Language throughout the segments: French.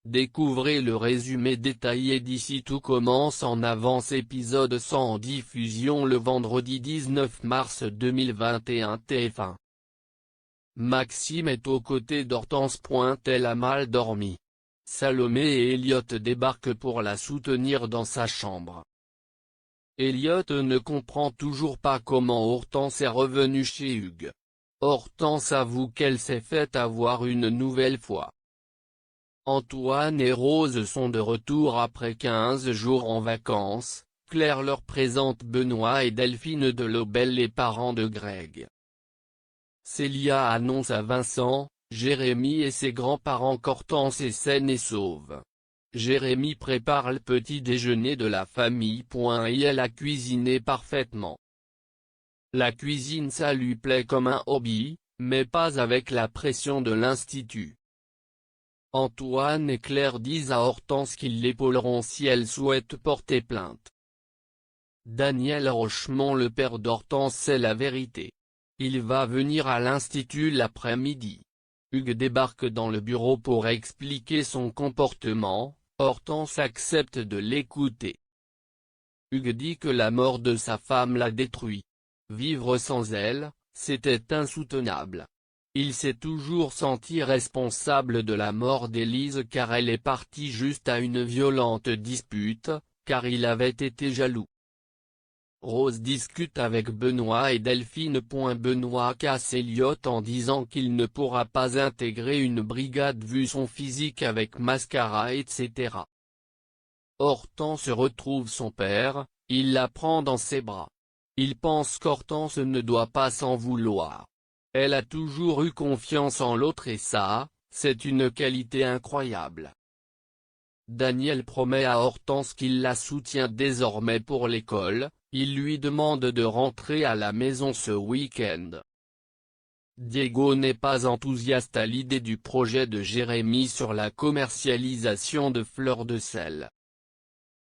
Découvrez le résumé détaillé d'ici Tout commence en avance épisode 100 en diffusion le vendredi 19 mars 2021 TF1. Maxime est aux côtés d'Hortense. Elle a mal dormi. Salomé et Elliot débarquent pour la soutenir dans sa chambre. Elliot ne comprend toujours pas comment Hortense est revenue chez Hugues. Hortense avoue qu'elle s'est fait avoir une nouvelle fois. Antoine et Rose sont de retour après 15 jours en vacances. Claire leur présente Benoît et Delphine de Lobel, les parents de Greg. Célia annonce à Vincent, Jérémy et ses grands-parents qu'Hortense est saine et sauve. Jérémy prépare le petit déjeuner de la famille. Et elle a cuisiné parfaitement. La cuisine, ça lui plaît comme un hobby, mais pas avec la pression de l'institut. Antoine et Claire disent à Hortense qu'ils l'épauleront si elle souhaite porter plainte. Daniel Rochemont, le père d'Hortense, sait la vérité. Il va venir à l'institut l'après-midi. Hugues débarque dans le bureau pour expliquer son comportement. Hortense accepte de l'écouter. Hugues dit que la mort de sa femme l'a détruit. Vivre sans elle, c'était insoutenable. Il s'est toujours senti responsable de la mort d'Élise car elle est partie juste à une violente dispute, car il avait été jaloux. Rose discute avec Benoît et Delphine. Benoît casse Elliot en disant qu'il ne pourra pas intégrer une brigade vu son physique avec mascara etc. Hortense retrouve son père, il la prend dans ses bras. Il pense qu'Hortense ne doit pas s'en vouloir. Elle a toujours eu confiance en l'autre et ça, c'est une qualité incroyable. Daniel promet à Hortense qu'il la soutient désormais pour l'école. Il lui demande de rentrer à la maison ce week-end. Diego n'est pas enthousiaste à l'idée du projet de Jérémy sur la commercialisation de fleurs de sel.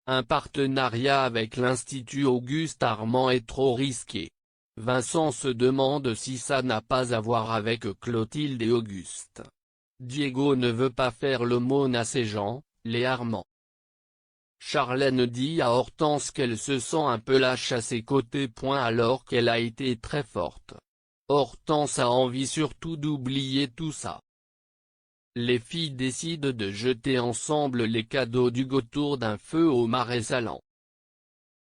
Un partenariat avec l'Institut Auguste Armand est trop risqué. Vincent se demande si ça n'a pas à voir avec Clotilde et Auguste. Diego ne veut pas faire l'aumône à ces gens, les Armand. Charlène dit à Hortense qu'elle se sent un peu lâche à ses côtés. Alors qu'elle a été très forte. Hortense a envie surtout d'oublier tout ça. Les filles décident de jeter ensemble les cadeaux d'Hugues autour d'un feu au marais salant.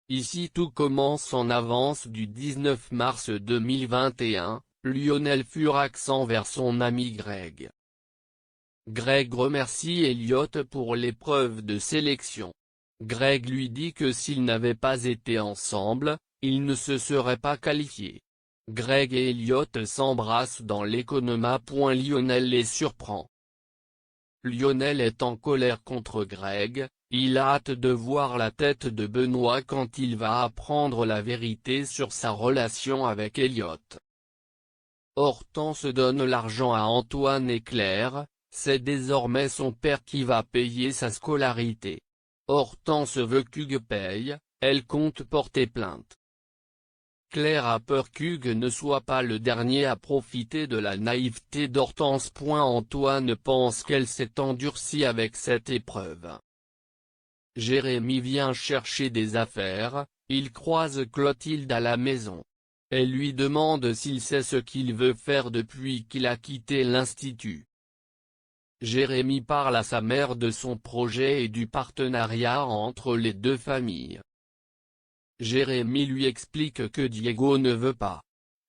Ici Tout commence en avance du 19 mars 2021, Lionel Furax envers son ami Greg. Greg remercie Elliot pour l'épreuve de sélection. Greg lui dit que s'ils n'avaient pas été ensemble, ils ne se seraient pas qualifiés. Greg et Elliot s'embrassent dans l'économa. Lionel les surprend. Lionel est en colère contre Greg, il a hâte de voir la tête de Benoît quand il va apprendre la vérité sur sa relation avec Elliot. Hortense donne l'argent à Antoine et Claire, c'est désormais son père qui va payer sa scolarité. Hortense veut qu'Hugues paye, elle compte porter plainte. Claire a peur qu'Hugues ne soit pas le dernier à profiter de la naïveté d'Hortense. Antoine pense qu'elle s'est endurcie avec cette épreuve. Jérémy vient chercher des affaires, il croise Clotilde à la maison. Elle lui demande s'il sait ce qu'il veut faire depuis qu'il a quitté l'institut. Jérémy parle à sa mère de son projet et du partenariat entre les deux familles. Jérémy lui explique que Diego ne veut pas.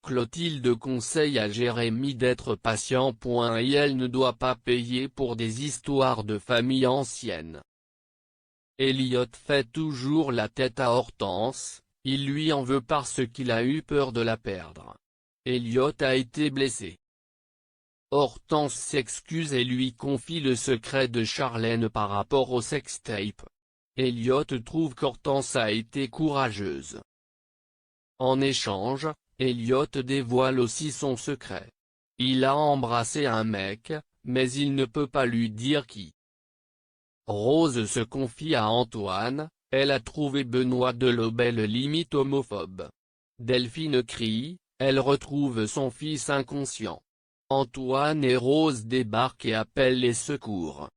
Clotilde conseille à Jérémy d'être patient. Et elle ne doit pas payer pour des histoires de famille anciennes. Elliot fait toujours la tête à Hortense, il lui en veut parce qu'il a eu peur de la perdre. Elliot a été blessé. Hortense s'excuse et lui confie le secret de Charlène par rapport au sextape. Elliot trouve qu'Hortense a été courageuse. En échange, Elliot dévoile aussi son secret. Il a embrassé un mec, mais il ne peut pas lui dire qui. Rose se confie à Antoine, elle a trouvé Benoît de Lobel limite homophobe. Delphine crie, elle retrouve son fils inconscient. Antoine et Rose débarquent et appellent les secours.